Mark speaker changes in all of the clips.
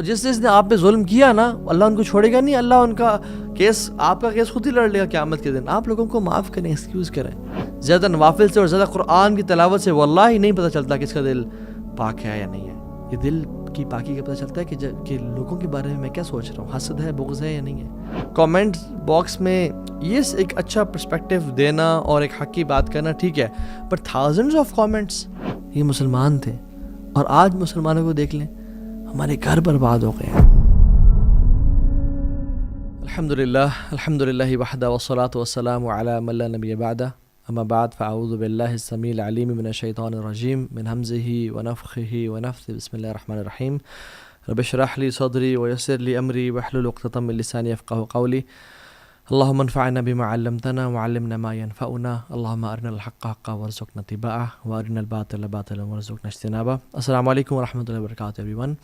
Speaker 1: اور جس نے آپ پہ ظلم کیا نا، اللہ ان کو چھوڑے گا نہیں، اللہ ان کا کیس، آپ کا کیس خود ہی لڑ لے گا قیامت کے دن. آپ لوگوں کو معاف کریں، ایکسکیوز کریں. زیادہ نوافل سے اور زیادہ قرآن کی تلاوت سے واللہ ہی نہیں پتہ چلتا کس کا دل پاک ہے یا نہیں ہے. یہ دل کی پاکی کا پتہ چلتا ہے کہ لوگوں کے بارے میں میں کیا سوچ رہا ہوں، حسد ہے، بغض ہے یا نہیں ہے. کامنٹ باکس میں یہ ایک اچھا پرسپیکٹیو دینا اور ایک حق کی بات کرنا ٹھیک ہے، بٹ تھاؤزنڈز آف کامنٹس. یہ مسلمان تھے اور آج مسلمانوں کو دیکھ لیں، ہمارے گھر برباد ہو گئے ہیں. الحمدللہ وحدہ والصلاة والسلام علی من لا نبی بعدہ، اما بعد فاعوذ باللہ السمیع العلیم من الشیطان الرجیم من ہمزہ ونفخہ ونفثہ. بسم اللہ الرحمن الرحیم. رب اشرح لی صدری ویسر لی امری واحلل عقدۃ من لسانی یفقہوا قولی. اللہم انفعنا بما علمتنا وعلمنا ما ينفعنا. اللہم ارنا الحق حقا وارزقنا اتباعہ وارنا الباطل باطلا وارزقنا اجتنابہ. السلام علیکم ورحمۃ اللہ وبرکاتہ everyone.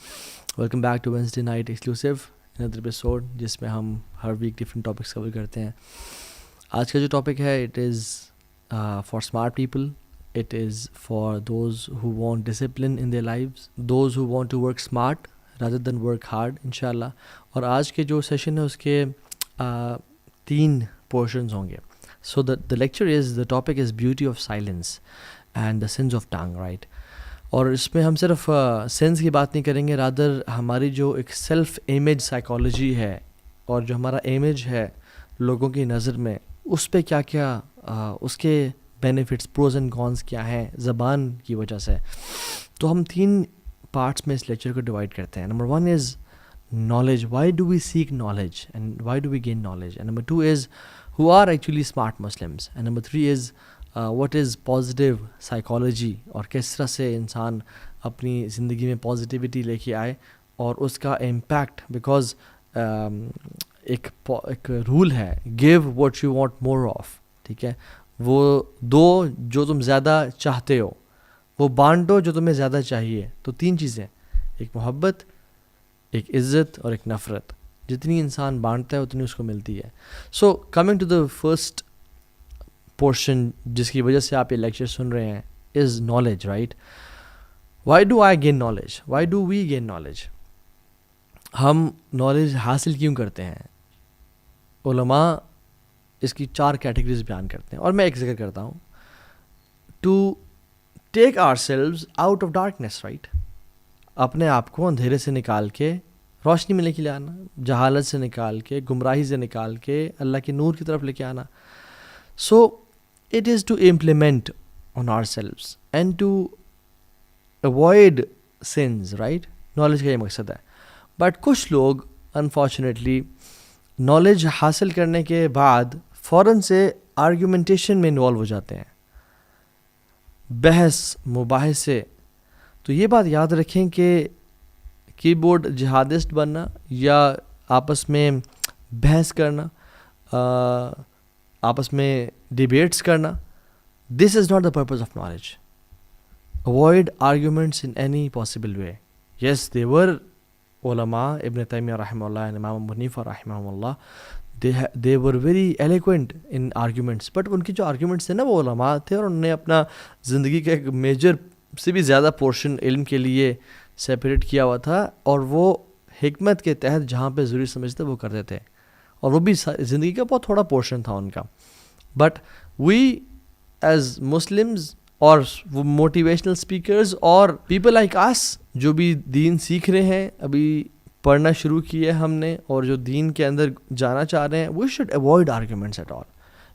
Speaker 1: Welcome back to Wednesday night exclusive another episode جس میں ہم ہر ویک ڈفرینٹ ٹاپکس کور کرتے ہیں. آج کا جو ٹاپک ہے it is for smart people. It is for those who want discipline in their lives, those who want to work smart rather than work hard انشاءاللہ. اور آج کے جو سیشن ہے اس کے 3 پورشنز ہوں گے. سو the lecture is, the topic is beauty of silence and the sins of tongue, right? اور اس میں ہم صرف سینس کی بات نہیں کریں گے، رادر ہماری جو ایک سیلف امیج سائیکالوجی ہے اور جو ہمارا امیج ہے لوگوں کی نظر میں، اس پہ کیا کیا اس کے بینیفٹس، پروز اینڈ کونس کیا ہیں زبان کی وجہ سے. تو ہم 3 پارٹس میں اس لیکچر کو ڈیوائڈ کرتے ہیں. Number 1 is knowledge. Why do we seek knowledge and why do we gain knowledge? And number 2 is who are actually smart Muslims. And number 3 is what is positive psychology اور کس طرح سے انسان اپنی زندگی میں پازیٹیوٹی لے کے آئے اور اس کا امپیکٹ. بیکاز ایک رول ہے give what you want more of. ٹھیک ہے، وہ دو جو تم زیادہ چاہتے ہو، وہ بانٹو جو تمہیں زیادہ چاہیے. تو 3 چیزیں، ایک محبت، ایک عزت اور ایک نفرت. جتنی انسان بانٹتا ہے اتنی اس کو ملتی ہے. So coming to the first portion جس کی وجہ سے آپ یہ لیکچر سن رہے ہیں is knowledge, right? Why do I gain knowledge? Why do we gain knowledge? ہم نالج حاصل کیوں کرتے ہیں؟ علماء اس کی 4 کیٹیگریز بیان کرتے ہیں اور میں ایک ذکر کرتا ہوں. To take ourselves out of darkness, right? اپنے آپ کو اندھیرے سے نکال کے روشنی میں لے کے آنا، جہالت سے نکال کے، گمراہی سے نکال کے اللہ کے نور کی طرف لے کے آنا. So it is to implement on ourselves and to avoid sins, right? Knowledge کا یہ مقصد ہے. بٹ کچھ لوگ انفارچونیٹلی نالج حاصل کرنے کے بعد فوراً سے آرگیومنٹیشن میں انوالو ہو جاتے ہیں، بحث مباحثے. تو یہ بات یاد رکھیں کہ کی بورڈ جہادسٹ بننا یا آپس میں بحث کرنا، آپس میں ڈیبیٹس کرنا، this is not the purpose of knowledge. Avoid arguments in any possible way. Yes there were علماء، ابن تیمیہ رحمہ اللہ، امام ابو حنیفہ رحمہ اللہ، they were very eloquent in arguments. But ان کی جو آرگیومنٹس تھے نا وہ علماء تھے اور انہوں نے اپنا زندگی کا ایک میجر سے بھی زیادہ پورشن علم کے لیے سیپریٹ کیا ہوا تھا، اور وہ حکمت کے تحت جہاں پہ ضروری سمجھتے وہ کرتے تھے، اور وہ بھی زندگی کا بہت تھوڑا پورشن تھا ان کا. بٹ وی ایز مسلمز اور وہ موٹیویشنل اسپیکرز اور پیپل لائک اس جو بھی دین سیکھ رہے ہیں، ابھی پڑھنا شروع کیا ہے ہم نے، اور جو دین کے اندر جانا چاہ رہے ہیں، we should avoid arguments at all.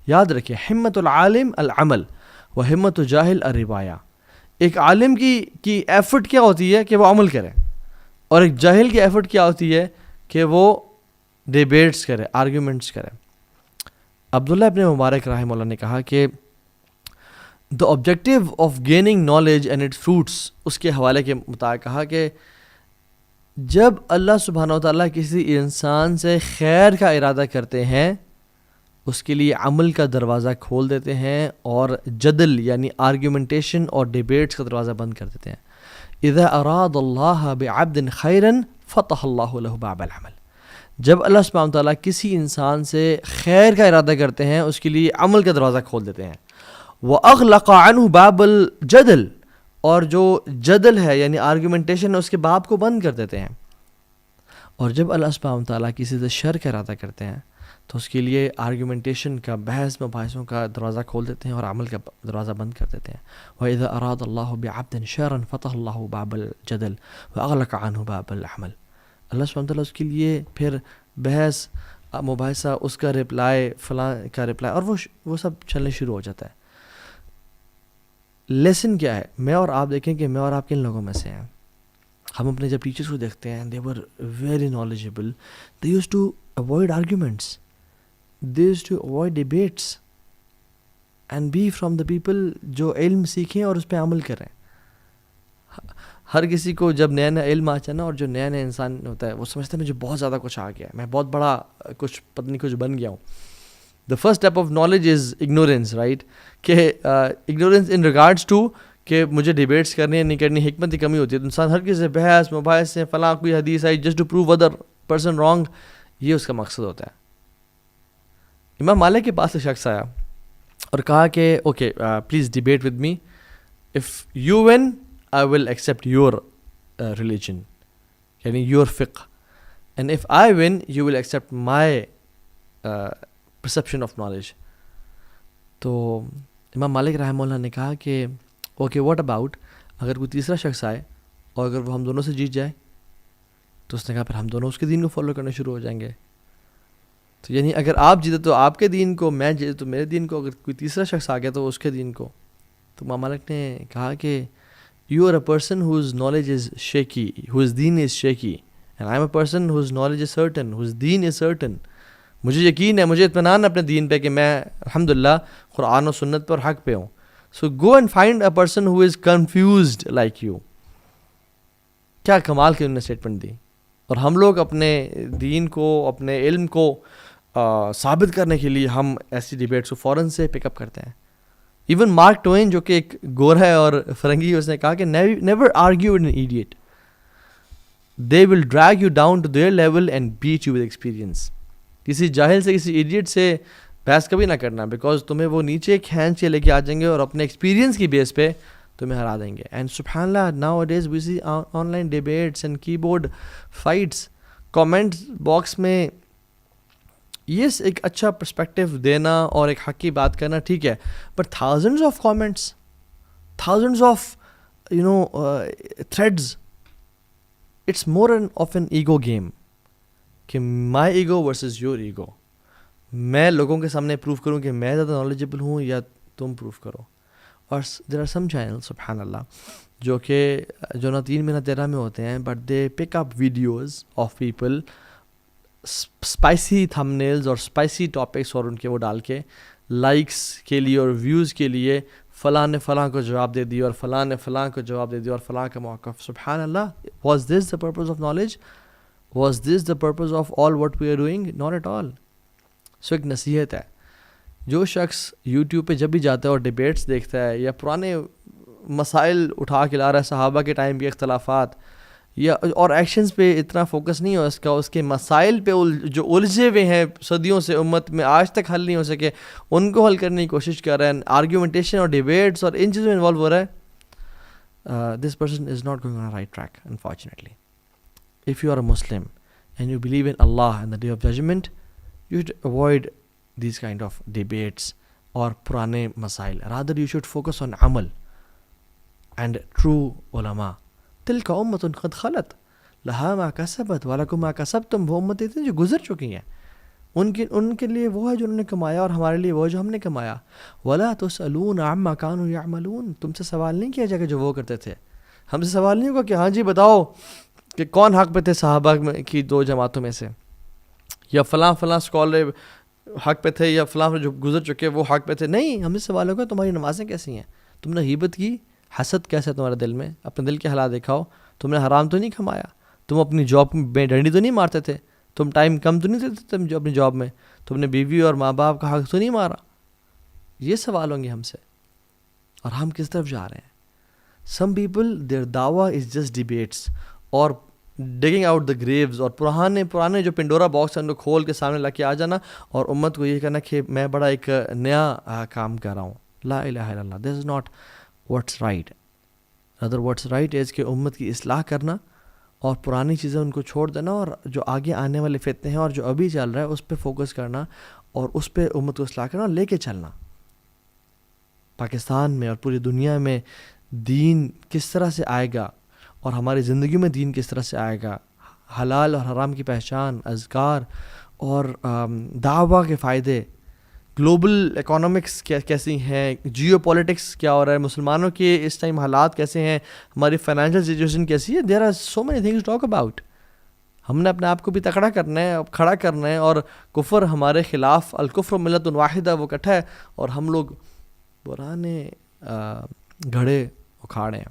Speaker 1: یاد رکھیں، ہمت العالم العمل و ہمت الجاہل الروایہ. ایک عالم کی ایفرٹ کیا ہوتی ہے کہ وہ عمل کرے، اور ایک جاہل کی ایفرٹ کیا ہوتی ہے کہ وہ ڈیبیٹس کرے، آرگیومنٹس کرے. عبداللہ ابن مبارک رحمہ اللہ نے کہا کہ the objective of gaining knowledge and its fruits, اس کے حوالے کے مطابق کہا کہ جب اللہ سبحانہ و تعالیٰ کسی انسان سے خیر کا ارادہ کرتے ہیں، اس کے لیے عمل کا دروازہ کھول دیتے ہیں اور جدل یعنی آرگیومنٹیشن اور ڈیبیٹس کا دروازہ بند کر دیتے ہیں. اذا اراد اللہ بعبد خیرا فتح اللہ له باب العمل. جب اللہ سبحانہ و تعالیٰ کسی انسان سے خیر کا ارادہ کرتے ہیں، اس کے لیے عمل کا دروازہ کھول دیتے ہیں. وَأَغْلَقَ عَنْهُ بَابَ الْجَدَلِ، اور جو جدل ہے یعنی آرگیومنٹیشن ہے اس کے باب کو بند کر دیتے ہیں. اور جب اللہ سبحانہ تعالیٰ کسی سے شر کا ارادہ کرتے ہیں تو اس کے لیے آرگیومنٹیشن کا، بحث مباحثوں کا دروازہ کھول دیتے ہیں اور عمل کا دروازہ بند کر دیتے ہیں. وَإِذَا أَرَادَ اللَّهُ بِعَبْدٍ شَرًّا فَتَحَ اللَّهُ بَابَ الْجَدَلِ وَأَغْلَقَ عَنْهُ بَابَ الْعَمَلِ. اللہ سبحانہ تعالیٰ اس کے لیے پھر بحث مباحثہ، اس کا رپلائی، فلاں کا رپلائی، اور وہ سب چلنے شروع ہو جاتا ہے. لیسن کیا ہے؟ میں اور آپ دیکھیں کہ میں اور آپ کن لوگوں میں سے ہیں. ہم اپنے جب ٹیچرس کو دیکھتے ہیں، they were very knowledgeable, they used to avoid arguments, they used to avoid debates and be from the people جو علم سیکھیں اور اس پہ عمل کریں. ہر کسی کو جب نیا نیا علم آتا ہے نا، اور جو نیا نیا انسان ہوتا ہے وہ سمجھتا ہے مجھے بہت زیادہ کچھ آ گیا ہے، میں بہت بڑا کچھ پتہ نہیں کچھ بن گیا ہوں. The first step of knowledge is ignorance, right? کہ ignorance in regards to کہ مجھے ڈیبیٹس کرنی ہے نہیں کرنی، حکمت کی کمی ہوتی ہے. تو انسان ہر کسی سے بحث مباحث سے، فلاں کوئی حدیث آئی just to prove other person wrong, یہ اس کا مقصد ہوتا ہے. امام مالک کے پاس ایک شخص آیا اور کہا کہ okay please debate with me, if you one I will accept your religion, یعنی یور فقہ، and if I one you will accept my perception of knowledge. تو امام مالک رحمہ اللہ نے کہا کہ اوکے واٹ اباؤٹ اگر کوئی تیسرا شخص آئے اور اگر وہ ہم دونوں سے جیت جائے؟ تو اس نے کہا پھر ہم دونوں اس کے دین کو فالو کرنا شروع ہو جائیں گے. تو یعنی اگر آپ جیتے تو آپ کے دین کو، میں جیتے تو میرے دین کو، اگر کوئی تیسرا شخص آ گیا تو اس کے دین کو. تو امام مالک نے کہا کہ you are a person whose knowledge is shaky, whose دین is shaky, and I am a person whose knowledge is certain, whose دین از سرٹن. مجھے یقین ہے، مجھے اطمینان ہے اپنے دین پہ کہ میں الحمدللہ قرآن و سنت پر حق پہ ہوں. So go and find a person who is confused like you. کیا کمال کی انہوں نے اسٹیٹمنٹ دی. اور ہم لوگ اپنے دین کو، اپنے علم کو ثابت کرنے کے لیے ہم ایسی ڈیبیٹس کو فوراً سے پک اپ کرتے ہیں. ایون مارک ٹوین جو کہ ایک گورا ہے اور فرنگی، اس نے کہا کہ never argue with an idiot. They will drag you down to their level and beat you with experience. کسی جاہل سے، کسی ایڈیٹ سے بحث کبھی نہ کرنا، بیکاز تمہیں وہ نیچے کھینچ کے لے کے آ جائیں گے اور اپنے ایکسپیرینس کی بیس پہ تمہیں ہرا دیں گے. اینڈ سبحان اللہ now it is we see online debates and keyboard fights. Comment box میں یس ایک اچھا پرسپیکٹیو دینا اور ایک حق کی بات کرنا ٹھیک ہے، but thousands of comments, thousands of threads, it's more of an ego game کہ my ego versus your ego. میں لوگوں کے سامنے پروف کروں کہ میں زیادہ نالجبل ہوں یا تم پروف کرو. اور دیر آر سم چینل سبحان اللہ جو نہ 3 میں نہ 13 میں ہوتے ہیں، but they pick up videos of people, spicy thumbnails اور اسپائسی ٹاپکس، اور ان کے وہ ڈال کے لائکس کے لیے اور ویوز کے لیے فلاں نے فلاں کو جواب دے دیا اور فلاں نے فلاں کو جواب دے دیا اور فلاں کا موقف. سبحان اللہ. Was this the purpose of knowledge? Was this the purpose of all what we are doing? Not at all. So ایک نصیحت ہے، جو شخص یوٹیوب پہ جب بھی جاتا ہے اور ڈیبیٹس دیکھتا ہے یا پرانے مسائل اٹھا کے لا رہا ہے، صحابہ کے ٹائم کے اختلافات، یا اور ایکشنز پہ اتنا فوکس نہیں ہو اس کا، اس کے مسائل پہ جو الجھے ہوئے ہیں صدیوں سے امت میں آج تک حل نہیں ہو سکے، ان کو حل کرنے کی کوشش کر رہا ہے، آرگیومنٹیشن اور ڈیبیٹس اور ان چیزوں میں انوالو ہو رہا ہے، this person is not going on right track unfortunately. If you are a Muslim and you believe in اللہ and the day of judgement, you should avoid these kind of debates اور پرانے مسائل. rather you should focus on عمل and true علماء. تلک امت قد خلت لہا ما کسبت ولکم ما کسبتم. وہ امتیں تھیں جو گزر چکی ہیں، ان کے لیے وہ ہے جو انہوں نے کمایا اور ہمارے لیے وہ جو ہم نے کمایا. ولا تسألون عما كانوا يعملون. تم سے سوال نہیں کیا جائے گا جو وہ کرتے تھے. ہم سے سوال نہیں ہوگا کہ ہاں جی بتاؤ کہ کون حق پہ تھے صحابہ کی 2 جماعتوں میں سے، یا فلاں اسکالر حق پہ تھے، یا فلاں جو گزر چکے وہ حق پہ تھے. نہیں، ہم سے سوال ہوگا تمہاری نمازیں کیسی ہیں، تم نے غیبت کی، حسد کیسا ہے تمہارے دل میں، اپنے دل کے حالات دکھاؤ. تم نے حرام تو نہیں کھمایا، تم اپنی جاب میں ڈنڈی تو نہیں مارتے تھے، تم ٹائم کم تو نہیں دیتے تم جو اپنی جاب میں، تم نے بیوی اور ماں باپ کا حق تو نہیں مارا. یہ سوال ہوں گے ہم سے. اور ہم کس طرف جا رہے ہیں؟ سم پیپل دیر دعویٰ از جسٹ ڈیبیٹس اور ڈگنگ آؤٹ دا گریوز، اور پرانے جو پنڈورا باکس ہیں ان کو کھول کے سامنے لا کے آ جانا اور امت کو یہ کہنا کہ میں بڑا ایک نیا کام کر رہا ہوں. لا الہ الا اللہ. This is not what's right. Other what's right is کہ امت کی اصلاح کرنا اور پرانی چیزیں ان کو چھوڑ دینا, اور جو آگے آنے والے فتنے ہیں اور جو ابھی چل رہا ہے اس پہ فوکس کرنا, اور اس پہ امت کو اصلاح کرنا اور لے کے چلنا. پاکستان میں اور پوری دنیا میں دین کس طرح سے آئے گا اور ہماری زندگی میں دین کس طرح سے آئے گا, حلال اور حرام کی پہچان, اذکار اور دعویٰ کے فائدے, گلوبل اکانومکس کیسی ہیں, جیو پولیٹکس کیا ہو رہا ہے, مسلمانوں کے اس ٹائم حالات کیسے ہیں, ہماری فائنینشیل سچویشن کیسی ہے, there are so many things talk about. ہم نے اپنے آپ کو بھی تکڑا کرنا ہے, کھڑا کرنا ہے, اور کفر ہمارے خلاف, الکفر ملت واحدہ, وہ کٹھا ہے, اور ہم لوگ پرانے گھڑے اکھاڑے ہیں.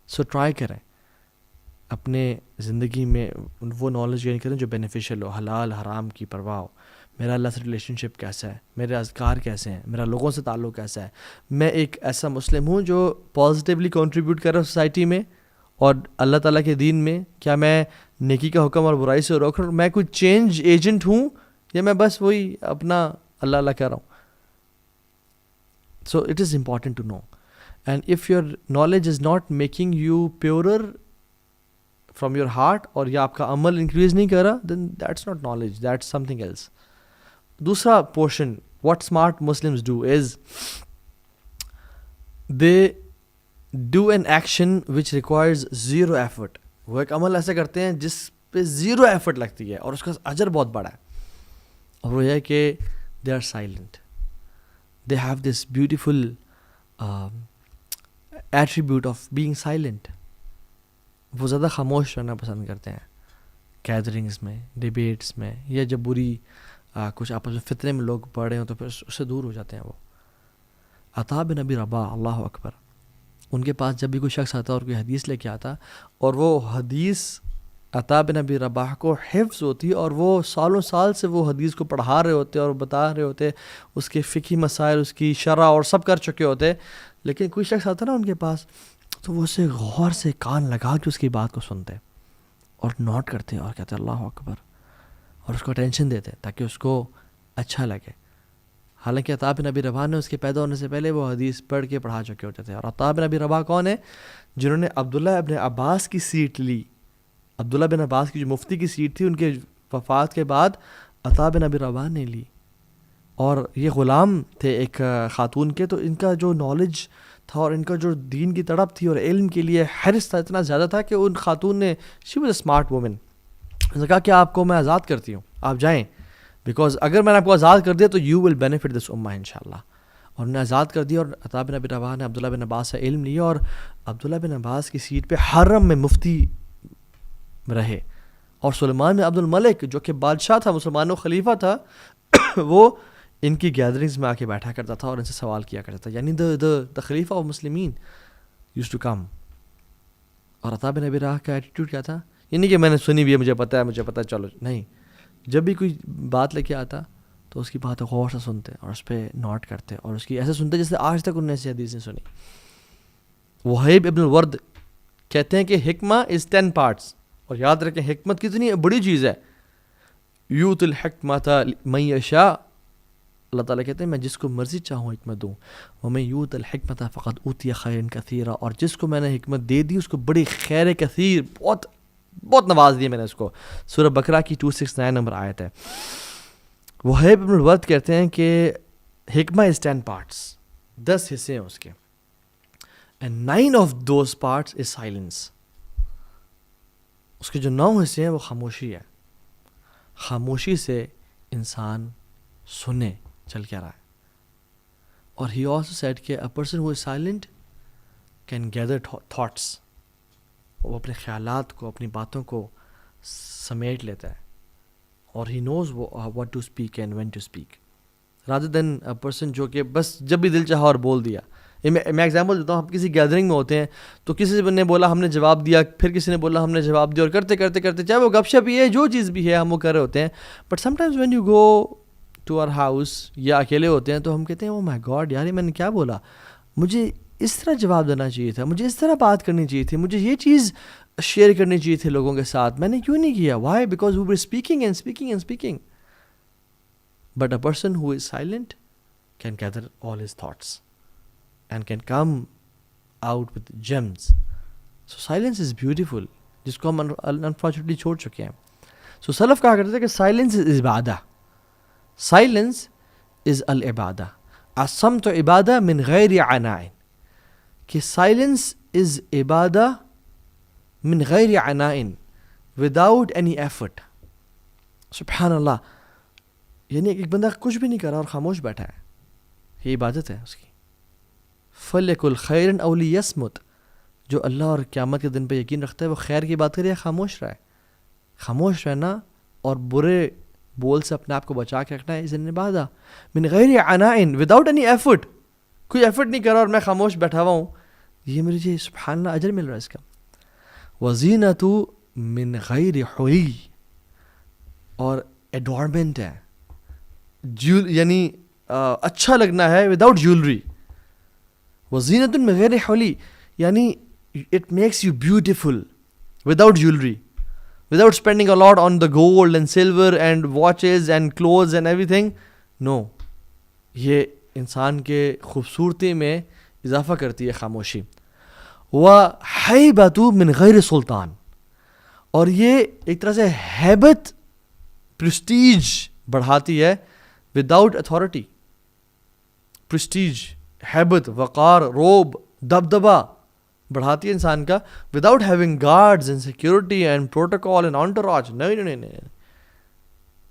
Speaker 1: سو ٹرائی کریں اپنے زندگی میں وہ نالج گین کریں جو بینیفیشیل ہو, حلال حرام کی پرواہ ہو. میرا اللہ سے ریلیشن شپ کیسا ہے, میرے اذکار کیسے ہیں, میرا لوگوں سے تعلق کیسا ہے, میں ایک ایسا مسلم ہوں جو پازیٹیولی کنٹریبیوٹ کر رہا ہوں سوسائٹی میں اور اللہ تعالیٰ کے دین میں. کیا میں نیکی کا حکم اور برائی سے روک رہا ہوں, میں کوئی چینج ایجنٹ ہوں, یا میں بس وہی اپنا اللہ اللہ کہہ رہا ہوں. So it is important to know, and if your knowledge is not making you purer from your heart, اور یہ آپ کا عمل انکریز نہیں کر رہا, then that's not knowledge, that's something else. دوسرا portion what smart Muslims do is they do an action which requires zero effort. وہ ایک عمل ایسے کرتے ہیں جس پہ زیرو ایفرٹ لگتی ہے اور اس کا اجر بہت بڑا ہے, اور وہ یہ ہے کہ they are silent. They have this beautiful attribute of being silent. وہ زیادہ خاموش رہنا پسند کرتے ہیں گیدرنگز میں, ڈیبیٹس میں, یا جب بری کچھ آپس میں فتنے میں لوگ پڑے ہوں تو پھر اس سے دور ہو جاتے ہیں. وہ عطا بن ابی رباح, اللہ اکبر, ان کے پاس جب بھی کوئی شخص آتا اور کوئی حدیث لے کے آتا اور وہ حدیث عطا بن ابی رباح کو حفظ ہوتی اور وہ سالوں سال سے وہ حدیث کو پڑھا رہے ہوتے اور بتا رہے ہوتے, اس کے فقہی مسائل, اس کی شرح اور سب کر چکے ہوتے, لیکن کوئی شخص آتا نا ان کے پاس تو وہ اسے غور سے کان لگا کے اس کی بات کو سنتے اور نوٹ کرتے اور کہتے اللہ اکبر, اور اس کو اٹینشن دیتے تاکہ اس کو اچھا لگے. حالانکہ عطا بن ابی رباح نے اس کے پیدا ہونے سے پہلے وہ حدیث پڑھ کے پڑھا چکے ہوتے تھے. اور عطا بن ابی رباح کون ہے؟ جنہوں نے عبداللہ ابن عباس کی سیٹ لی. عبداللہ بن عباس کی جو مفتی کی سیٹ تھی ان کے وفات کے بعد عطا بن ابی رباح نے لی, اور یہ غلام تھے ایک خاتون کے. تو ان کا جو نالج تھا اور ان کا جو دین کی تڑپ تھی اور علم کے لیے حرص تھا اتنا زیادہ تھا کہ ان خاتون نے, she was a smart woman, نے کہا کہ آپ کو میں آزاد کرتی ہوں, آپ جائیں, بیکاز اگر میں نے آپ کو آزاد کر دیا تو یو ول بینیفٹ دس امہ انشاءاللہ. اور انہیں آزاد کر دیا, اور عطا بن ابی رباح نے عبداللہ بن عباس سے علم لیا, اور عبداللہ بن عباس کی سیٹ پہ حرم میں مفتی رہے. اور سلیمان بن عبد الملک جو کہ بادشاہ تھا, مسلمانوں خلیفہ تھا, وہ ان کی گیدرنگز میں آ کے بیٹھا کرتا تھا اور ان سے سوال کیا کرتا تھا. یعنی the خلیفہ آف مسلمین used to come. اور عطا بن ابی رباح کا ایٹیٹیوڈ کیا تھا؟ یہ نہیں کہ میں نے سنی بھی ہے, مجھے پتہ ہے چلو, نہیں. جب بھی کوئی بات لے کے آتا تو اس کی بات غور سے سنتے اور اس پہ نوٹ کرتے, اور اس کی ایسے سنتے جیسے آج تک انہوں نے ایسی حدیث نہیں سنی. وہیب ابن الورد کہتے ہیں کہ حکمہ از 10 parts, اور یاد رکھیں حکمت کتنی بڑی چیز ہے. یوت الحکمۃ من یشاء, اللہ تعالیٰ کہتے ہیں میں جس کو مرضی چاہوں حکمت دوں. ومن یوت الحکمۃ فقد اوتی خیرا کثیرا, اور جس کو میں نے حکمت دے دی اس کو بڑی خیر کثیر, بہت بہت نواز دی میں نے اس کو. سورہ بقرہ کی 269 نمبر آیت ہے. وہیب ابن الورد کہتے ہیں کہ حکمہ از 10 parts, 10 حصے ہیں اس کے, and 9 of those parts is silence. اس کے جو 9 حصے ہیں وہ خاموشی ہے. خاموشی سے انسان سنے چل کیا رہا ہے. اور he also said کہ a person who is silent can gather thoughts. وہ اپنے خیالات کو, اپنی باتوں کو سمیٹ لیتا ہے, اور he knows what to speak and when to speak, rather than a person جو کہ بس جب بھی دل چاہا اور بول دیا. میں ایگزامپل دیتا ہوں, ہم کسی گیدرنگ میں ہوتے ہیں تو کسی نے بولا ہم نے جواب دیا, پھر کسی نے بولا ہم نے جواب دیا, اور کرتے کرتے کرتے چاہے وہ گپ شپ ہی ہے, جو چیز بھی ہے ہم وہ کر رہے ہوتے ہیں. But sometimes when you go to our house یا اکیلے ہوتے ہیں تو ہم کہتے ہیں او مائی گاڈ یار, میں نے کیا بولا, مجھے اس طرح جواب دینا چاہیے تھا, مجھے اس طرح بات کرنی چاہیے تھی, مجھے یہ چیز شیئر کرنی چاہیے تھی لوگوں کے ساتھ, میں نے کیوں نہیں کیا. Why? Because we were speaking and speaking and speaking. But a person who is silent can gather all his thoughts and can come out with gems. So silence is beautiful. جس کو ہم انفارچونیٹلی چھوڑ چکے ہیں. سو سلف کہا کرتے تھے کہ سائلنس از عبادہ, سائلنس از العبادہ, الصمت عبادہ من غیر عناء, کہ سائلنس از عبادہ من غیر عناء, وداؤٹ اینی ایفرٹ. سبحان اللہ, یعنی ایک بندہ کچھ بھی نہیں کر رہا اور خاموش بیٹھا ہے, یہ عبادت ہے اس کی. فَلْيَقُلْ خَيْرًا أَوْ لِيَصْمُتْ, جو اللہ اور قیامت کے دن پہ یقین رکھتا ہے وہ خیر کی بات کرے یا خاموش رہے. خاموش رہنا اور برے بول سے اپنے آپ کو بچا کے رکھنا ہے از عبادہ من غیر عناء, وداؤٹ اینی ایفرٹ. کوئی ایفرٹ نہیں کر رہا اور میں خاموش بیٹھا ہوا ہوں, یہ میرے جی سبحان اللہ اجر مل رہا ہے اس کا. وَزِینَةُ من غیر حلی, اور ایڈورنمنٹ ہے, یعنی اچھا لگنا ہے وداؤٹ جیولری. وزینۃ من غیر حلی, یعنی it makes you beautiful without jewelry, without spending a lot on the gold and silver and watches and clothes and everything. No, یہ انسان کے خوبصورتی میں اضافہ کرتی ہے خاموشی. وَحَيْبَةُ مِنْ غَيْرِ سُلطان, اور یہ ایک طرح سے ہیبت, پرسٹیج بڑھاتی ہے وداؤٹ اتھارٹی. پرسٹیج, ہیبت, وقار, روب, دبدبا بڑھاتی ہے انسان کا without having guards and security and protocol and entourage. نہیں,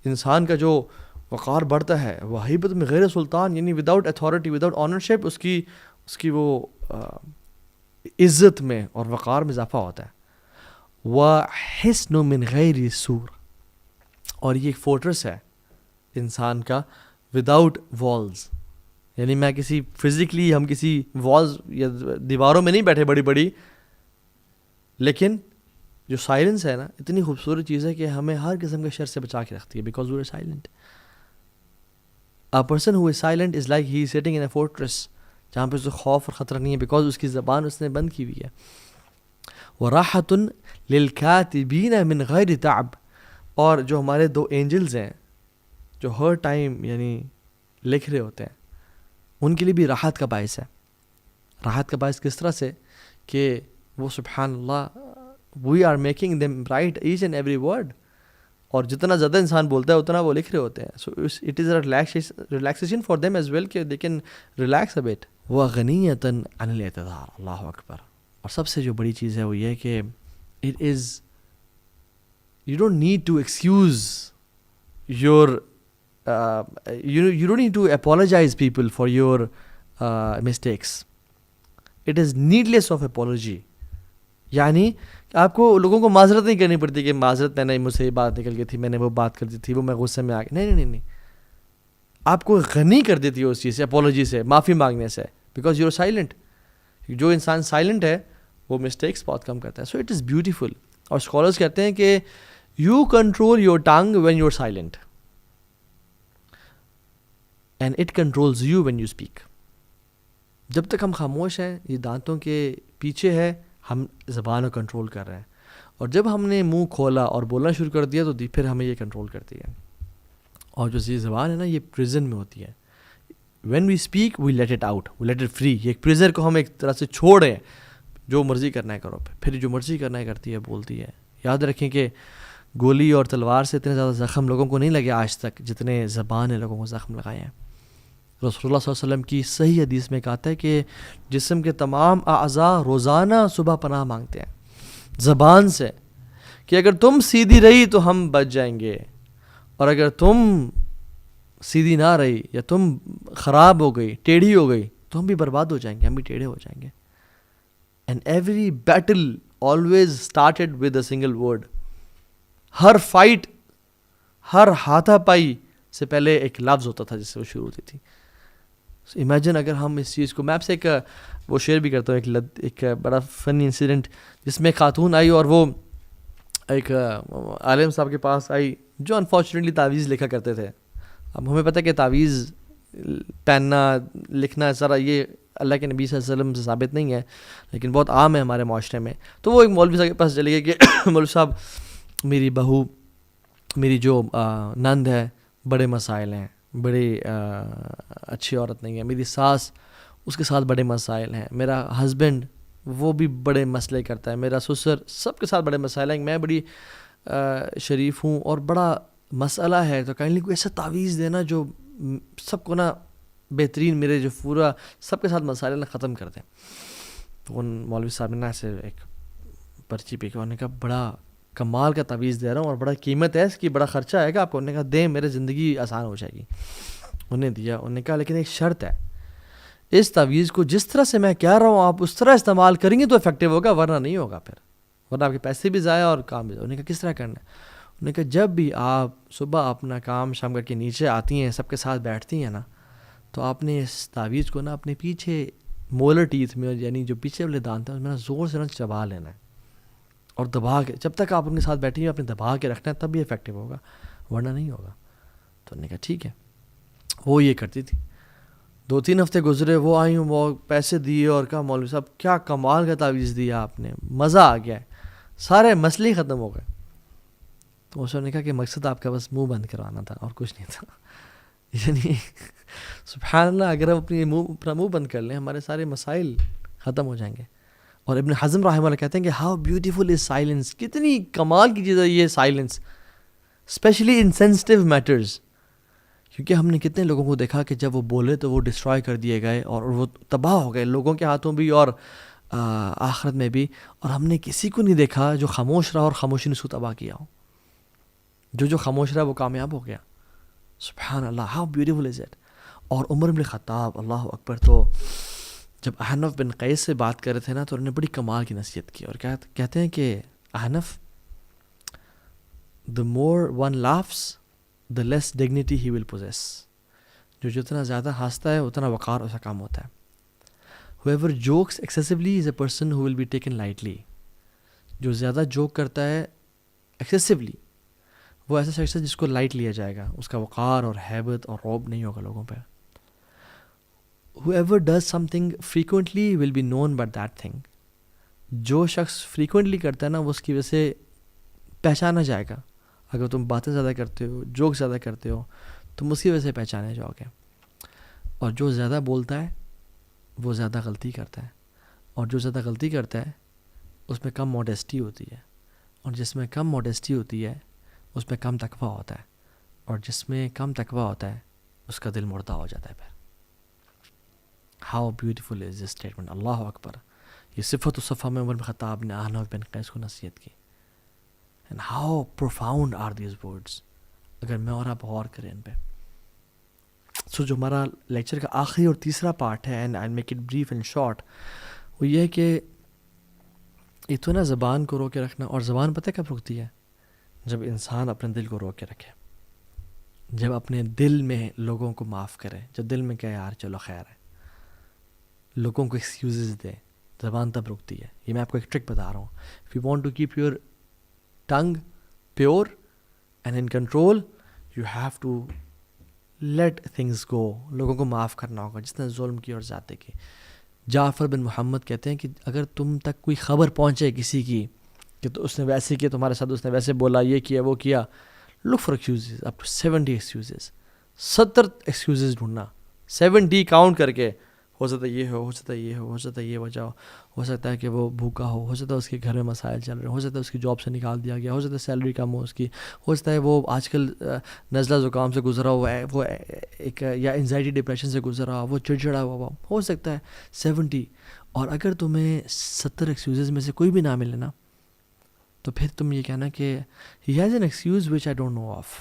Speaker 1: انسان کا جو وقار بڑھتا ہے وہ ہیبت میں غیر سلطان, یعنی وداؤٹ اتھارٹی, وداؤٹ آنرشپ, اس کی وہ عزت میں اور وقار میں اضافہ ہوتا ہے. وَحِسْنُ مِنْ غَيْرِ سُور, اور یہ ایک فورٹرس ہے انسان کا وداؤٹ والز. یعنی میں کسی فزیکلی ہم کسی والز یا دیواروں میں نہیں بیٹھے بڑی بڑی, لیکن جو سائلنس ہے نا اتنی خوبصورت چیز ہے کہ ہمیں ہر قسم کے شر سے بچا کے رکھتی ہے, because we are silent. A person who is silent is like he is sitting in a fortress, جہاں پہ اسے خوف اور خطرہ نہیں ہے, بیکاز اس کی زبان اس نے بند کی ہوئی ہے. وَرَاحَةٌ لِلْكَاتِبِينَ مِنْ غَيْرِ تَعْبٍ, اور جو ہمارے 2 اینجلز ہیں جو ہر ٹائم یعنی لکھ رہے ہوتے ہیں, ان کے لیے بھی راحت کا باعث ہے. راحت کا باعث کس طرح سے کہ وہ سبحان اللہ we are making them write each and every word, اور جتنا زیادہ انسان بولتا ہے اتنا وہ لکھ رہے ہوتے ہیں. So it is a relaxation for them as well کہ they can relax a bit. وَغَنِيَّةً عَنِ الْاعْتِذَارِ, اللہ اکبر. اور سب سے جو بڑی چیز ہے وہ یہ کہ it is, you don't need to excuse your you don't need to apologize people for your mistakes. It is needless of apology. یعنی آپ کو لوگوں کو معذرت نہیں کرنی پڑتی کہ معذرت میں نے مجھ سے یہ بات نکل گئی تھی, میں نے وہ بات کر دی تھی, وہ میں غصے میں آ گیا. نہیں, آپ کو غنی کر دیتی ہے اس چیز سے, اپولوجی سے, معافی مانگنے سے, بیکاز یو آر سائلنٹ. جو انسان سائلنٹ ہے وہ مسٹیکس بہت کم کرتا ہے. So it is beautiful. اور اسکالرس کہتے ہیں کہ you control your tongue when you are silent, and it controls you when you speak. جب تک ہم خاموش ہیں, یہ دانتوں کے پیچھے ہے, ہم زبان کو کنٹرول کر رہے ہیں, اور جب ہم نے منہ کھولا اور بولنا شروع کر دیا تو پھر ہمیں یہ کنٹرول کرتی ہے. اور جو یہ زبان ہے نا یہ پریزن میں ہوتی ہے. when we speak we let it out, we let it free. یہ ایک پریزر کو ہم ایک طرح سے چھوڑ رہے ہیں, جو مرضی کرنا ہے کرو, پھر جو مرضی کرنا ہے کرتی ہے, بولتی ہے. یاد رکھیں کہ گولی اور تلوار سے اتنے زیادہ زخم لوگوں کو نہیں لگے آج تک جتنے زبان نے لوگوں کو زخم لگائے ہیں. رسول اللہ صلی اللہ علیہ وسلم کی صحیح حدیث میں کہتا ہے کہ جسم کے تمام اعضاء روزانہ صبح پناہ مانگتے ہیں زبان سے, کہ اگر تم سیدھی رہی تو ہم بچ جائیں گے, اور اگر تم سیدھی نہ رہی یا تم خراب ہو گئی, ٹیڑھی ہو گئی, تو ہم بھی برباد ہو جائیں گے, ہم بھی ٹیڑھے ہو جائیں گے. And every battle always started with a single word. ہر فائٹ, ہر ہاتھا پائی سے پہلے ایک لفظ ہوتا تھا جس سے وہ شروع ہوتی تھی. امیجن اگر ہم اس چیز کو, میں آپ سے ایک وہ شیئر بھی کرتا ہوں, ایک بڑا فنی انسیڈنٹ, جس میں خاتون آئی اور وہ ایک عالم صاحب کے پاس آئی جو انفارچونیٹلی تعویذ لکھا کرتے تھے. اب ہمیں پتہ کہ تعویذ پہننا لکھنا ذرا یہ اللہ کے نبی صلی اللہ علیہ وسلم سے ثابت نہیں ہے, لیکن بہت عام ہے ہمارے معاشرے میں. تو وہ ایک مولوی صاحب کے پاس چلے گئے کہ مولوی صاحب میری بہو, میری جو نند ہے, بڑے مسائل ہیں, بڑی اچھی عورت نہیں ہے, میری ساس اس کے ساتھ بڑے مسائل ہیں, میرا ہسبینڈ وہ بھی بڑے مسئلے کرتا ہے. میرا سسر سب کے ساتھ بڑے مسائل ہیں. میں بڑی شریف ہوں اور بڑا مسئلہ ہے تو کائنڈلی کوئی ایسا تعویذ دینا جو سب کو نا بہترین میرے جو پورا سب کے ساتھ مسائل نا ختم کر دیں. تو ان مولوی صاحب نے نا ایسے ایک پرچی پہ کیا, انہوں نے کہا بڑا کمال کا تعویذ دے رہا ہوں اور بڑا قیمت ہے اس کی, بڑا خرچہ آئے گا آپ کو. انہوں نے کہا دیں, میرے زندگی آسان ہو جائے گی. انہوں نے دیا. انہوں نے کہا لیکن ایک شرط ہے, اس تعویذ کو جس طرح سے میں کہہ رہا ہوں آپ اس طرح استعمال کریں گے تو افیکٹو ہوگا, ورنہ نہیں ہوگا, پھر ورنہ آپ کے پیسے بھی ضائع اور کام بھی ضائع. انہوں نے کہا کس طرح کرنا ہے؟ انہوں نے کہا جب بھی آپ صبح اپنا کام شام کر کے نیچے آتی ہیں, سب کے ساتھ بیٹھتی ہیں نا, تو آپ نے اس تعویذ کو نا اپنے پیچھے مولر ٹیتھ میں, یعنی جو پیچھے والے دانت ہیں اس میں نا زور سے نا چبا لینا ہے اور دبا کے, جب تک آپ ان کے ساتھ بیٹھی ہیں اپنے دبا کے رکھنا ہے, تب بھی افیکٹو ہوگا, ورنہ نہیں ہوگا. تو انہوں نے کہا ٹھیک ہے. وہ یہ کرتی تھی. 2-3 ہفتے گزرے, وہ آئی ہوں, وہ پیسے دیے اور کہا مولوی صاحب کیا کمال کا تعویذ دیا آپ نے, مزہ آ گیا ہے, سارے مسئلے ختم ہو گئے. تو اس نے کہا کہ مقصد آپ کا بس منہ بند کروانا تھا اور کچھ نہیں تھا. یعنی سبحان اللہ, اگر ہم اپنا منہ بند کر لیں ہمارے سارے مسائل ختم ہو جائیں گے. اور ابن حزم رحمہ اللہ کہتے ہیں کہ ہاؤ بیوٹیفل از سائلنس, کتنی کمال کی چیز ہے یہ silence, especially in sensitive matters. کیونکہ ہم نے کتنے لوگوں کو دیکھا کہ جب وہ بولے تو وہ ڈسٹرائے کر دیے گئے اور وہ تباہ ہو گئے, لوگوں کے ہاتھوں بھی اور آخرت میں بھی. اور ہم نے کسی کو نہیں دیکھا جو خاموش رہا اور خاموشی نے اس کو تباہ کیا ہو. جو خاموش رہا وہ کامیاب ہو گیا. سبحان اللہ, ہاؤ بیوٹیفل از اٹ. اور عمر بن خطاب, اللہ اکبر, تو جب احنف بن قیس سے بات کر رہے تھے نا تو انہوں نے بڑی کمال کی نصیحت کی اور کہتے ہیں کہ احنف, the more one laughs the less dignity he will possess. جو جتنا زیادہ ہنستا ہے اتنا وقار اس کا کام ہوتا ہے. whoever jokes excessively is a person who will be taken lightly. جو زیادہ جوک کرتا ہے excessively وہ ایسا شخص ہے جس کو لائٹ لیا جائے گا, اس کا وقار اور ہیبت اور روب نہیں ہوگا لوگوں پہ. whoever does something frequently will be known by that thing. جو شخص frequently کرتا ہے نا وہ اس کی وجہ سے پہچانا جائے گا. اگر تم باتیں زیادہ کرتے ہو, جوک زیادہ کرتے ہو, تم اس کی وجہ سے پہچانے جاؤ گے. اور جو زیادہ بولتا ہے وہ زیادہ غلطی کرتا ہے, اور جو زیادہ غلطی کرتا ہے اس میں کم موڈیسٹی ہوتی ہے, اور جس میں کم موڈیسٹی ہوتی ہے اس میں کم تقویٰ ہوتا ہے, اور جس میں کم تقویٰ ہوتا ہے اس کا دل مردہ ہو جاتا ہے. پھر how beautiful is this statement, اللہ اکبر. یہ صفت و صفحہ میں عمر بن خطاب نے احنف بن قیس کو نصیحت کی. And how profound are these words, اگر میں اور آپ غور کریں ان پہ. سو جو ہمارا لیکچر کا آخری اور تیسرا پارٹ ہے, and I make it brief and short, وہ یہ ہے کہ ایک تو نا زبان کو روک کے رکھنا. اور زبان پتہ کب رکتی ہے؟ جب انسان اپنے دل کو روک کے رکھے, جب اپنے دل میں لوگوں کو معاف کرے, جب دل میں کہے یار چلو خیر ہے, لوگوں کو ایکسکیوزز دے, زبان تب رکتی ہے. یہ میں آپ کو ایک ٹرک بتا رہا ہوں. If you want to keep your tongue pure and in control, you have to let things go. لوگوں کو معاف کرنا ہوگا جس نے ظلم کی اور زیادتی کی. جعفر بن محمد کہتے ہیں کہ اگر تم تک کوئی خبر پہنچے کسی کی کہ تو اس نے ویسے کیا تمہارے ساتھ, اس نے ویسے بولا, یہ کیا وہ کیا, look for excuses, up to 70 excuses. 70 excuses ڈھونڈنا, 70 کاؤنٹ کر کے. ہو سکتا ہے یہ ہو سکتا ہے یہ ہو سکتا ہے یہ وجہ ہو سکتا ہے کہ وہ بھوکا ہو سکتا ہے اس کے گھر میں مسائل چل رہے ہو سکتا ہے اس کی جاب سے نکال دیا گیا, ہو سکتا ہے سیلری کم ہو اس کی, ہو سکتا ہے وہ آج کل نزلہ زکام سے گزرا ہوا ہے, وہ ایک یا انزائٹی ڈپریشن سے گزرا ہوا, وہ چڑچڑا ہوا ہو سکتا ہے 70. اور اگر تمہیں 70 ایکسکیوزز میں سے کوئی بھی نہ ملے نا, تو پھر تم یہ کہنا کہ he has an excuse which I don't know of.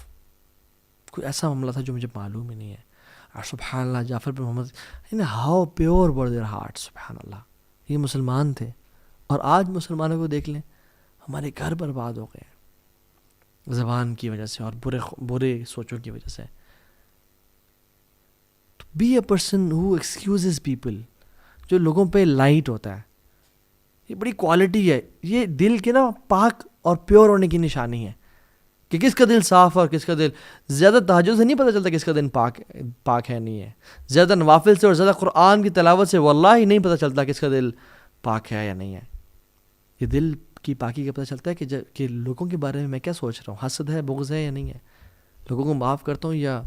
Speaker 1: کوئی ایسا معاملہ تھا جو مجھے معلوم ہی نہیں ہے. اور سبحان اللہ, جعفر بن محمد, how pure were their hearts, سبحان اللہ. یہ مسلمان تھے. اور آج مسلمانوں کو دیکھ لیں, ہمارے گھر برباد ہو گئے زبان کی وجہ سے اور برے سوچوں کی وجہ سے. be a person who excuses people, جو لوگوں پہ لائٹ ہوتا ہے. یہ بڑی کوالٹی ہے, یہ دل کے نا پاک اور پیور ہونے کی نشانی ہے کہ کس کا دل صاف اور کس کا دل. زیادہ تہجد سے نہیں پتہ چلتا کس کا دل پاک ہے نہیں ہے. زیادہ نوافل سے اور زیادہ قرآن کی تلاوت سے واللہ ہی نہیں پتہ چلتا کس کا دل پاک ہے یا نہیں ہے. یہ دل کی پاکی کا پتہ چلتا ہے کہ لوگوں کے بارے میں کیا سوچ رہا ہوں, حسد ہے, بغض ہے یا نہیں ہے, لوگوں کو معاف کرتا ہوں یا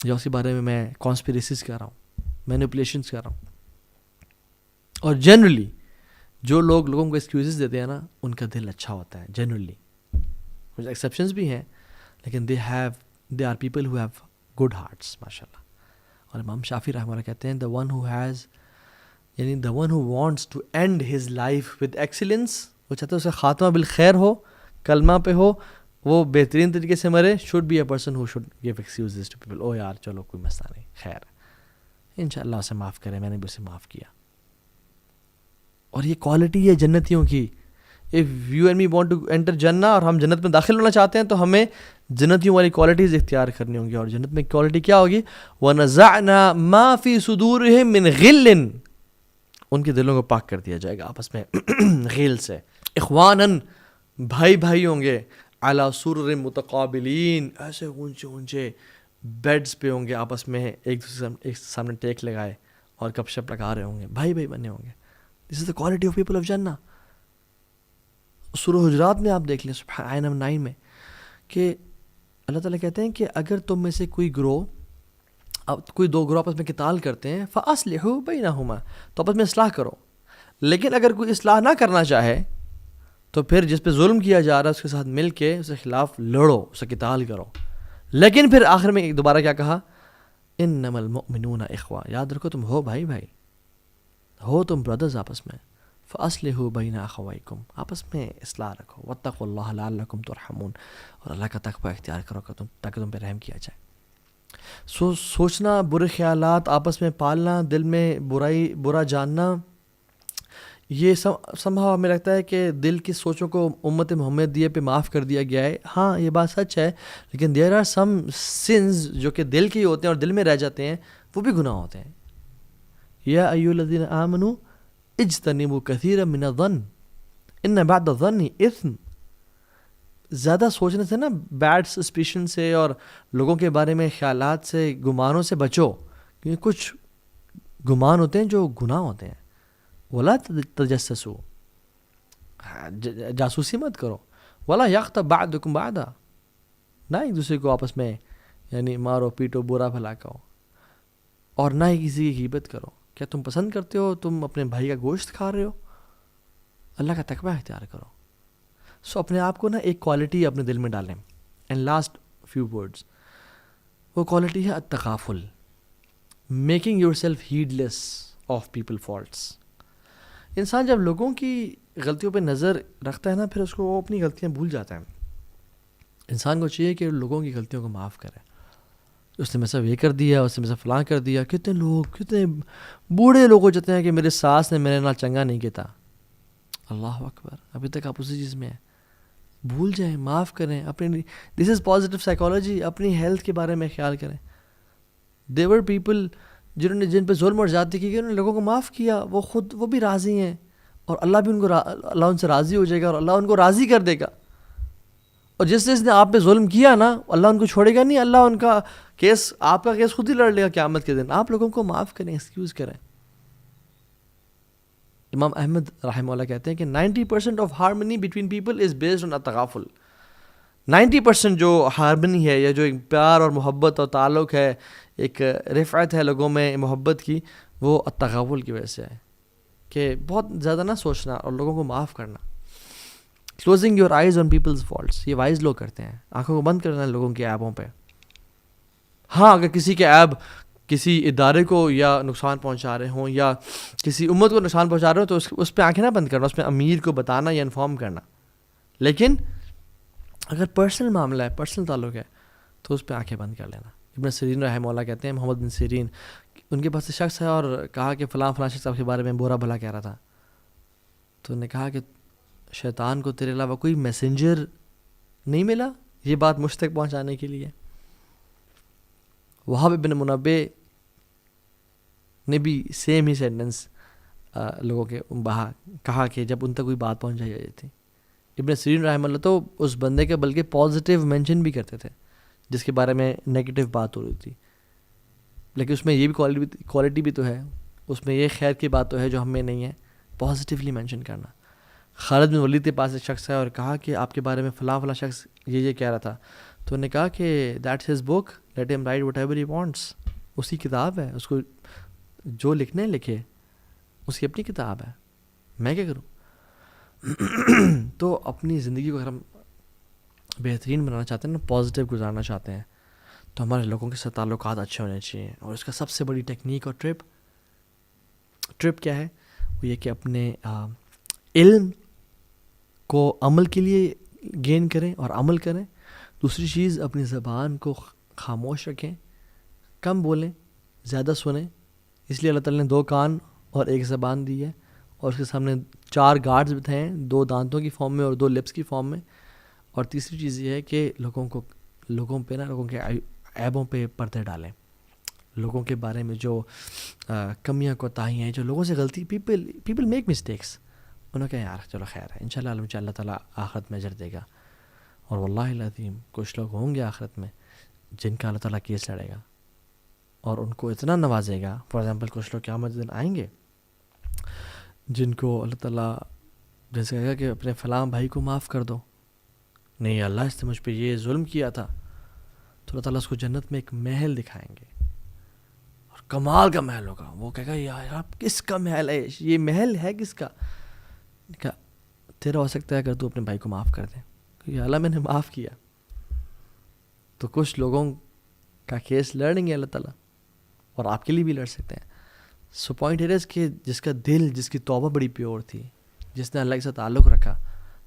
Speaker 1: اس کے بارے میں کانسپیریسیز کر رہا ہوں, مینیپولیشنز کر رہا ہوں. اور جنرلی جو لوگوں کو ایکسکیوزز دیتے ہیں نا ان کا دل اچھا ہوتا ہے جنرلی. کچھ ایکسیپشنز بھی ہیں لیکن they are people who have good hearts ماشاء اللہ. اور امام شافعی رحمہ اللہ کہتے ہیں the one who wants to end his life with excellence, وہ چاہتا ہے اسے خاتمہ بالخیر ہو, کلمہ پہ ہو, وہ بہترین طریقے سے مرے, should be a person who should give excuses to people. یار چلو کوئی مسئلہ نہیں, خیر انشاءاللہ اسے معاف کرے, میں نے بھی اسے معاف کیا. اور یہ کوالٹی ہے جنتیوں کی. if you and me want to enter جنہ, اور ہم جنت میں داخل ہونا چاہتے ہیں تو ہمیں جنتیوں والی کوالٹیز اختیار کرنی ہوں گی. اور جنت میں کوالٹی کیا ہوگی؟ وَنَزَعْنَا مَا فِي صُدُورِهِم مِّن غِلٍّ, ان کے دلوں کو پاک کر دیا جائے گا آپس میں غیل سے. اخواناً, بھائی ہوں گے, علی سرر متقابلین, ایسے اونچے بیڈز پہ ہوں گے, آپس میں ایک دوسرے ایک سامنے ٹیک لگائے اور گپ شپ لگا رہے ہوں گے, بھائی بنے ہوں گے. This is the quality of people of جنہ. سورہ حجرات میں آپ دیکھ لیں آیت نمبر 9 میں کہ اللہ تعالیٰ کہتے ہیں کہ اگر تم میں سے کوئی دو گروہ آپس میں قتال کرتے ہیں فَأَصْلِحُوا بَيْنَهُمَا, تو آپس میں اصلاح کرو. لیکن اگر کوئی اصلاح نہ کرنا چاہے تو پھر جس پہ ظلم کیا جا رہا ہے اس کے ساتھ مل کے اس کے خلاف لڑو, اسے قتال کرو. لیکن پھر آخر میں دوبارہ کیا کہا؟ اِنَّمَا الْمُؤْمِنُونَ اِخْوَةٌ, یاد رکھو تم ہو بھائی ہو, تم بردرز آپس میں. فَأَصْلِحُوا بَيْنَ أَخَوَيْكُمْ, آپس میں اصلاح رکھو. وَاتَّقُوا اللَّهَ لَعَلَّكُمْ تُرْحَمُونَ, اور اللہ کا تقوی اختیار کرو تاکہ تم پہ رحم کیا جائے. سوچنا, برے خیالات آپس میں پالنا, دل میں برا جاننا, یہ سمجھا ہمیں لگتا ہے کہ دل کی سوچوں کو امت محمدیہ پہ معاف کر دیا گیا ہے. ہاں یہ بات سچ ہے, لیکن دیر آر سم سنز جو کہ دل کے ہی ہوتے ہیں اور دل میں رہ جاتے ہیں, وہ بھی گناہ ہوتے ہیں. یا ایھا الذین آمنوا اجتنبوا کثیرا من الظن ان بعد الظن اثم. زیادہ سوچنے سے نا, بیڈ سسپیشن سے اور لوگوں کے بارے میں خیالات سے, گمانوں سے بچو, کیونکہ کچھ گمان ہوتے ہیں جو گناہ ہوتے ہیں. ولا تجسسوا, جاسوسی مت کرو. ولا یغتب بعضکم بعضا, نہ ایک دوسرے کو آپس میں یعنی مارو پیٹو, برا بھلا کہو, اور نہ ہی کسی کی غیبت کرو. کیا تم پسند کرتے ہو تم اپنے بھائی کا گوشت کھا رہے ہو؟ اللہ کا تقوی اختیار کرو. سو اپنے آپ کو نا ایک کوالٹی اپنے دل میں ڈالیں. اینڈ لاسٹ فیو ورڈز, وہ کوالٹی ہے التغافل, making your self heedless of people faults. انسان جب لوگوں کی غلطیوں پہ نظر رکھتا ہے نا, پھر اس کو وہ اپنی غلطیاں بھول جاتا ہے. انسان کو چاہیے کہ لوگوں کی غلطیوں کو معاف کرے. اس نے میں سے یہ کر دیا, اس نے میں سے فلاں کر دیا. کتنے بوڑھے لوگ ہو جاتے ہیں کہ میرے ساس نے میرے نال چنگا نہیں کیتا. اللہ اکبر, ابھی تک آپ اسی چیز میں ہیں. بھول جائیں, معاف کریں. اپنی دس از پازیٹیو سائیکالوجی. اپنی ہیلتھ کے بارے میں خیال کریں. دیور پیپل جن پہ ظلم اور زیادتی کی, انہوں نے لوگوں کو معاف کیا, وہ بھی راضی ہیں, اور اللہ ان سے راضی ہو جائے گا, اور اللہ ان کو راضی کر دے گا. اور جس نے آپ پہ ظلم کیا نا, اللہ ان کو چھوڑے گا نہیں. اللہ ان کا کیس, آپ کا کیس خود ہی لڑ لے گا قیامت کے دن. آپ لوگوں کو معاف کریں, ایکسکیوز کریں. امام احمد رحمہ اللہ کہتے ہیں کہ 90% of harmony between people is based on التغافل. 90% جو ہارمنی ہے, یا جو ایک پیار اور محبت اور تعلق ہے, ایک رفعت ہے لوگوں میں محبت کی, وہ التغافل کی وجہ سے ہے. کہ بہت زیادہ نہ سوچنا اور لوگوں کو معاف کرنا. Closing your eyes on people's faults, یہ وائز لوگ کرتے ہیں. آنکھوں کو بند کرنا لوگوں کے عیبوں پہ. ہاں اگر کسی کے عیب کسی ادارے کو یا نقصان پہنچا رہے ہوں, یا کسی امت کو نقصان پہنچا رہے ہوں, تو اس پہ آنکھیں نہ بند کرنا, اس پہ امیر کو بتانا یا انفارم کرنا. لیکن اگر پرسنل معاملہ ہے, پرسنل تعلق ہے, تو اس پہ آنکھیں بند کر لینا. ابن سیرین رحمہ اللہ کہتے ہیں, محمد بن سیرین, ان کے پاس شخص ہے اور کہا کہ فلاں شخص آپ کے بارے میں برا بھلا کہہ رہا تھا. تو انہوں نے کہا کہ شیطان کو تیرے علاوہ کوئی میسنجر نہیں ملا یہ بات مجھ تک پہنچانے کے لیے. وہاب بن منبع نے بھی سیم ہی سینٹنس لوگوں کے کہا کہ جب ان تک کوئی بات پہنچائی جاتی تھی. ابن سیرین رحمہ اللہ تو اس بندے کے بلکہ پازیٹیو مینشن بھی کرتے تھے جس کے بارے میں نیگیٹو بات ہو رہی تھی, لیکن اس میں یہ بھی کوالٹی بھی تو ہے, اس میں یہ خیر کی بات تو ہے جو ہم میں نہیں ہے, پازیٹیولی مینشن کرنا. خالد بن ولید کے پاس ایک شخص ہے اور کہا کہ آپ کے بارے میں فلاں شخص یہ کہہ رہا تھا. تو انہوں نے کہا کہ that's his book, let him write whatever he wants. اس کی کتاب ہے, اس کو جو لکھنے لکھے, اس کی اپنی کتاب ہے, میں کیا کروں. تو اپنی زندگی کو اگر ہم بہترین بنانا چاہتے ہیں نا، پازیٹیو گزارنا چاہتے ہیں، تو ہمارے لوگوں کے ساتھ تعلقات اچھے ہونے چاہیے. اور اس کا سب سے بڑی ٹیکنیک اور ٹرپ کیا ہے؟ وہ یہ کہ اپنے علم کو عمل کے لیے گین کریں اور عمل کریں. دوسری چیز، اپنی زبان کو خاموش رکھیں، کم بولیں، زیادہ سنیں. اس لیے اللہ تعالیٰ نے 2 کان اور 1 زبان دی ہے، اور اس کے سامنے 4 گارڈز بتائے ہیں، 2 دانتوں کی فارم میں اور 2 لپس کی فارم میں. اور تیسری چیز یہ ہے کہ لوگوں کے عیبوں پہ پردے ڈالیں. لوگوں کے بارے میں جو کمیاں کوتاہیاں ہیں، جو لوگوں سے غلطی، پیپل میک مسٹیکس، انہوں کہا یار چلو خیر ہے، انشاءاللہ اللہ تعالیٰ آخرت میں اجر دے گا. اور واللہ العظیم کچھ لوگ ہوں گے آخرت میں جن کا اللہ تعالیٰ کیس لڑے گا اور ان کو اتنا نوازے گا. فار ایگزامپل کچھ لوگ قیامت دن آئیں گے جن کو اللہ تعالیٰ جیسے کہے گا کہ اپنے فلاں بھائی کو معاف کر دو، نہیں اللہ اس نے مجھ پہ یہ ظلم کیا تھا، تو اللہ تعالیٰ اس کو جنت میں ایک محل دکھائیں گے، اور کمال کا محل ہوگا. وہ کہے گا یار آپ کس کا محل ہے، یہ محل ہے کس کا؟ کہا تیرا ہو سکتا ہے اگر تو اپنے بھائی کو معاف کر دیں. کہ اللہ میں نے معاف کیا. تو کچھ لوگوں کا کیس لڑ لیں گے اللہ تعالیٰ، اور آپ کے لیے بھی لڑ سکتے ہیں. سو پوائنٹ ہے کہ جس کا دل، جس کی توبہ بڑی پیور تھی، جس نے اللہ کے ساتھ تعلق رکھا،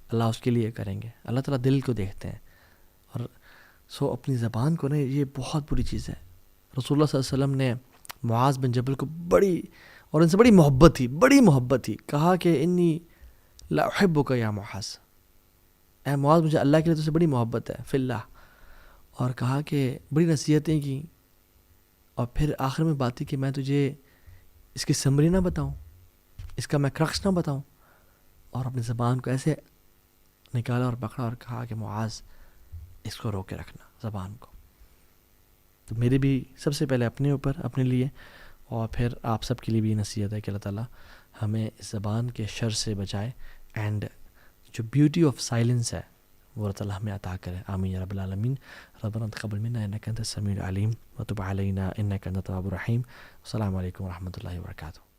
Speaker 1: اللہ اس کے لیے کریں گے. اللہ تعالیٰ دل کو دیکھتے ہیں. اور سو اپنی زبان کو نا، یہ بہت بری چیز ہے. رسول اللہ صلی اللہ علیہ وسلم نے معاذ بن جبل کو اور ان سے بڑی محبت تھی، کہا کہ انی لا احبک یا معاذ، اے معاذ مجھے اللہ کے لیے تو سے بڑی محبت ہے فی اللہ. اور کہا کہ بڑی نصیحتیں کی، اور پھر آخر میں بات تھی کہ میں تجھے اس کی سمری نہ بتاؤں، اس کا میں کرکس نہ بتاؤں. اور اپنی زبان کو ایسے نکالا اور پکڑا اور کہا کہ معاذ اس کو روک کے رکھنا زبان کو. تو میری بھی سب سے پہلے اپنے اوپر، اپنے لیے، اور پھر آپ سب کے لیے بھی نصیحت ہے کہ اللہ تعالیٰ ہمیں اس زبان کے شر سے بچائے، اینڈ جو بیوٹی آف سائلنس ہے وہ اللہ تعالیٰ ہمیں عطا کرے. آمین یا رب العالمین. ربنا تقبل منا انک انت السمیع العلیم وتب علینا انک انت التواب الرحیم. السلام علیکم ورحمۃ اللہ وبرکاتہ.